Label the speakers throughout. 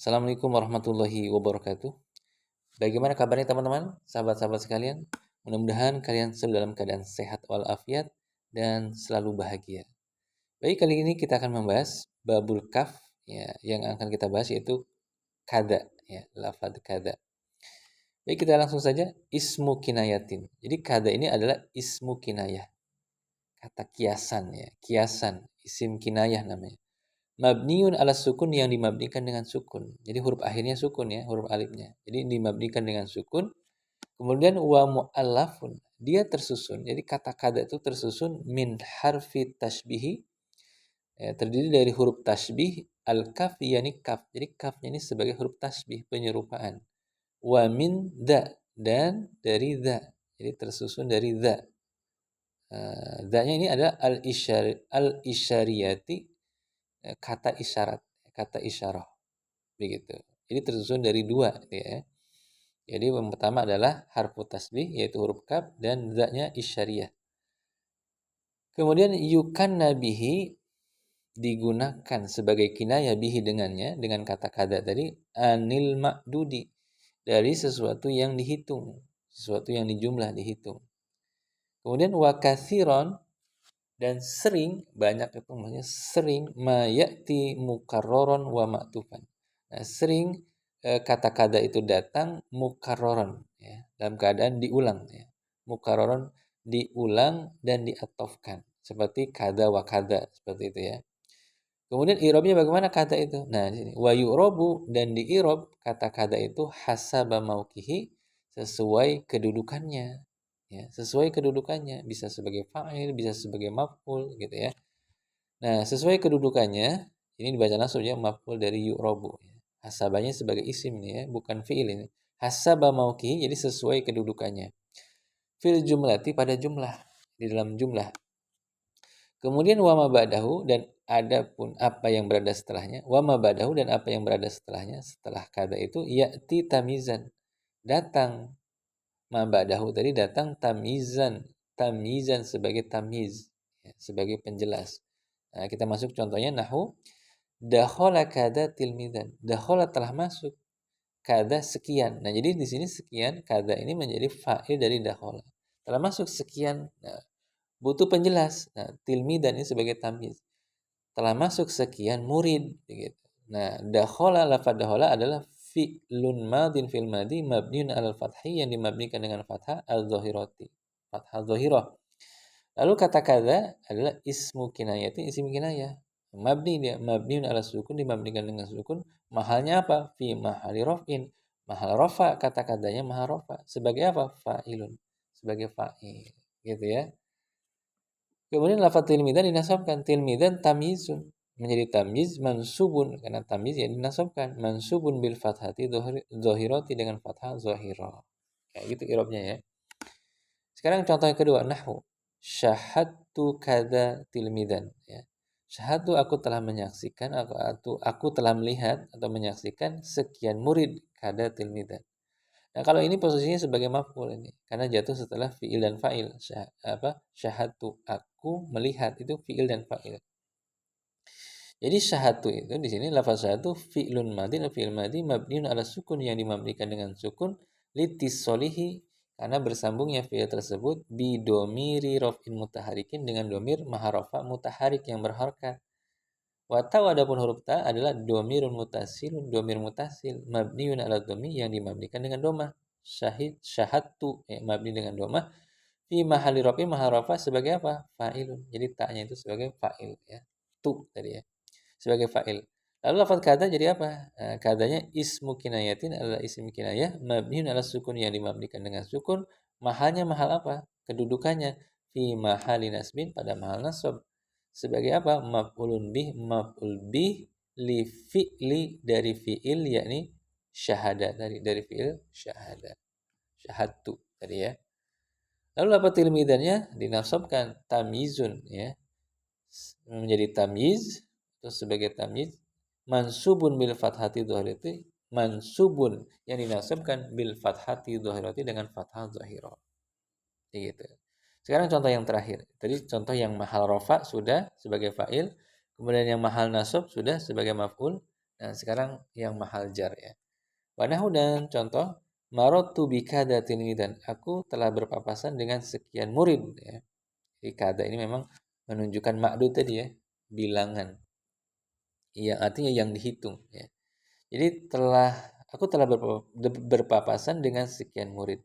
Speaker 1: Assalamualaikum warahmatullahi wabarakatuh. Bagaimana kabarnya teman-teman, sahabat-sahabat sekalian? Mudah-mudahan kalian selalu dalam keadaan sehat walafiat dan selalu bahagia. Baik, kali ini kita akan membahas babul kaf, ya, yang akan kita bahas yaitu kada, ya, lafadz kada. Baik, kita langsung saja ismu kinayatin. Jadi kada ini adalah ismu kinayah, kata kiasan, ya, kiasan, isim kinayah namanya. Mabniun ala sukun yang dimabnikan dengan sukun. Jadi huruf akhirnya sukun, ya, huruf alifnya. Jadi dimabnikan dengan sukun. Kemudian wa mu'allafun. Dia tersusun. Jadi kata kada itu tersusun min harfi tashbihi. Ya, terdiri dari huruf tashbih al-kaf, yani kaf. Jadi kafnya ini sebagai huruf tashbih, penyerupaan. Wa min da, dan dari da. Jadi tersusun dari da. Da-nya ini adalah al-isyariyati, kata isyarat, kata isyarah, begitu. Jadi tersusun dari dua, ya. Jadi yang pertama adalah harfu tasbih yaitu huruf kaf dan za-nya isyariyah. Kemudian yukan nabihi digunakan sebagai kinayah bihi dengannya, dengan kata kada tadi, anil ma'dudi, dari sesuatu yang dihitung, sesuatu yang dijumlah, dihitung. Kemudian wakathiron, dan sering, banyak itu maksudnya sering, mayati mukarroron wa ma'tufan. Nah, sering kata kada itu datang mukarroron, ya, dalam keadaan diulang, ya. Mukarroron, diulang dan diatofkan, seperti kada wa kada, seperti itu, ya. Kemudian irobnya bagaimana kata itu? Nah, di sini wa yu'robu, dan di irob kata kada itu hasaba mauqihi, sesuai kedudukannya. Ya, sesuai kedudukannya, bisa sebagai fa'il, bisa sebagai maf'ul, gitu, ya. Nah, sesuai kedudukannya, ini dibaca langsung, ya, maf'ul dari yu'robu, ya. Hasabanya sebagai isim nih, ya, bukan fi'il ini. Hasaba mauqihi, jadi sesuai kedudukannya. Fil jumlati, pada jumlah, di dalam jumlah. Kemudian wama ba'dahu, dan adapun apa yang berada setelahnya, wama ba'dahu, dan apa yang berada setelahnya, setelah kada itu ya'ti tamizan, datang. Ma ba'dahu tadi datang tamizan, tamizan sebagai tamiz, ya, sebagai penjelas. Nah, kita masuk contohnya nahu dakhala kada tilmidan. Dakhala, telah masuk, kada sekian. Nah, jadi di sini sekian, kada ini menjadi fa'il dari dakhala. Telah masuk sekian. Nah, butuh penjelas. Nah, tilmidan ini sebagai tamiz. Telah masuk sekian murid, gitu. Nah, dakhala, lafaz dakhala adalah fi'lun madin fil madi mabniun alal fathi, yang dimabnikan dengan fathah al-dhahirati, fathah dhahirah. Lalu kata kada adalah ismu kinayati, isim kinayah. Mabni, dia mabniun ala sukun, dimabnikan dengan sukun. Mahalnya apa? Fi mahali raf'in. Mahal rafa, kata kadanya mahal rafa. Sebagai apa? Fa'ilun. Sebagai fa'il. Gitu, ya. Kemudian lafaz tilmidan dinasabkan. Tilmidan tamyizun, menjadi tamyiz mansubun, karena tamyiz yang dinasabkan. Mansubun bil fathati dhahirati, dengan fathah zahirah. Kayak gitu irobnya, ya. Sekarang contoh yang kedua, nahwu syahadtu kada tilmidan, ya. Syahadtu, aku telah menyaksikan, aku telah melihat atau menyaksikan sekian murid, kada tilmidan. Nah, kalau ini posisinya sebagai maf'ul ini, karena jatuh setelah fi'il dan fa'il. Syahadtu, aku melihat, itu fi'il dan fa'il. Jadi syahadtu itu di sini lafaz syahadtu fi'lun madin, fi'il madi mabniun ala sukun, yang dimabnikan dengan sukun, litisolihi, karena bersambungnya fi'il tersebut, bidomiri rof'in mutaharikin, dengan domir maharofa mutaharik yang berharkat. Watau, adapun huruf ta adalah domirun mutasilun, domir mutasil, mabniun ala domi, yang dimabnikan dengan domah. Syahadtu, ya, mabni dengan domah, fi mahali rofi, maharofa sebagai apa? Fa'ilun. Jadi ta'nya itu sebagai fa'il, ya. Tu tadi, ya, sebagai fa'il. Lalu lafaz kada jadi apa? Nah, kadanya ismu kinayatin adalah isim kinayah mabniun ala sukun, yang dimabnikan dengan sukun. Mahalnya mahal apa? Kedudukannya fi mahali nasbin, pada mahal nasab. Sebagai apa? Maf'ulun bih, maf'ul bih li fi'li, dari fi'il, yakni syahada tadi, dari fi'il syahada. Syahadtu tadi, ya. Lalu lafaz tilmidannya dinasabkan tamyizun, ya, menjadi tamyiz, terus sebagai tamyiz mansubun bil fathati dhahirati, mansubun, yang dinasabkan bil fathati dhahirati, dengan fathah dhahirah. Gitu. Sekarang contoh yang terakhir. Tadi contoh yang mahal rafa sudah sebagai fa'il, kemudian yang mahal nasab sudah sebagai maf'ul. Nah, sekarang yang mahal jar ya. Wanahu dan contoh marotu bikada tilmidan. Aku telah berpapasan dengan sekian murid ya. Jadi kada ini memang menunjukkan ma'dud tadi ya, bilangan. Yang artinya yang dihitung ya. Jadi aku telah berpapasan dengan sekian murid.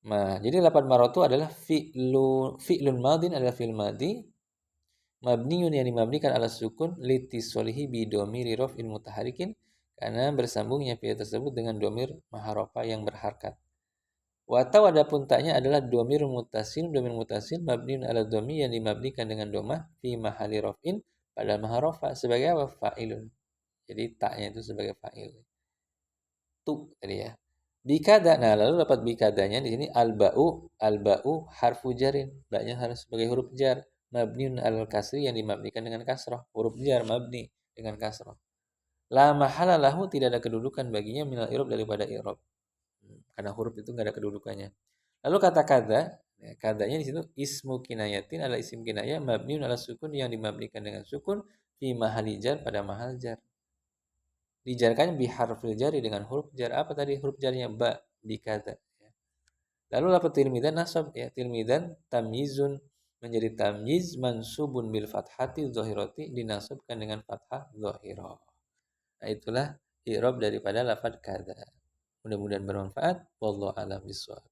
Speaker 1: Nah, jadi lapan marotu adalah fi'lun madin adalah fi'l madi mabniun yang dimabnikan ala sukun litisolihi bi domiri raf'in mutaharikin karena bersambungnya fi'il tersebut dengan domir maharofa yang berharkat. Watau adapun taknya adalah domir mutasil mabniun ala domi yang dimabnikan dengan domah fi mahali raf'in pada maharofa sebagai apa? Fa'ilun. Jadi taknya itu sebagai fa'il. Tu tadi ya. Bikada. Nah, lalu dapat bikadanya di sini alba'u harfu jarin. Ba-nya harus sebagai huruf jar. Mabniun al kasri yang dimabnikan dengan kasroh. Huruf jar mabni dengan kasroh. La mahala lahu tidak ada kedudukan baginya minal irob daripada irob. Karena huruf itu nggak ada kedudukannya. Lalu kata kada, ya, kadanya di situ ismu kinayatin adalah isim kinayah mabniun ala sukun yang dimabnikan dengan sukun fi mahali jar pada mahal jar. Dijarkan biharfil jari dengan huruf jar. Apa tadi huruf jarnya? Ba, bikada. Ya. Lalu lafaz tilmidan nasab ya. Tilmidan tamyizun menjadi tamyiz mansubun bil fathati dhahirati dinasabkan dengan fathah dhahirah. Nah, itulah i'rab daripada lafaz kada. Mudah-mudahan bermanfaat. Wallahu a'lam bishawab.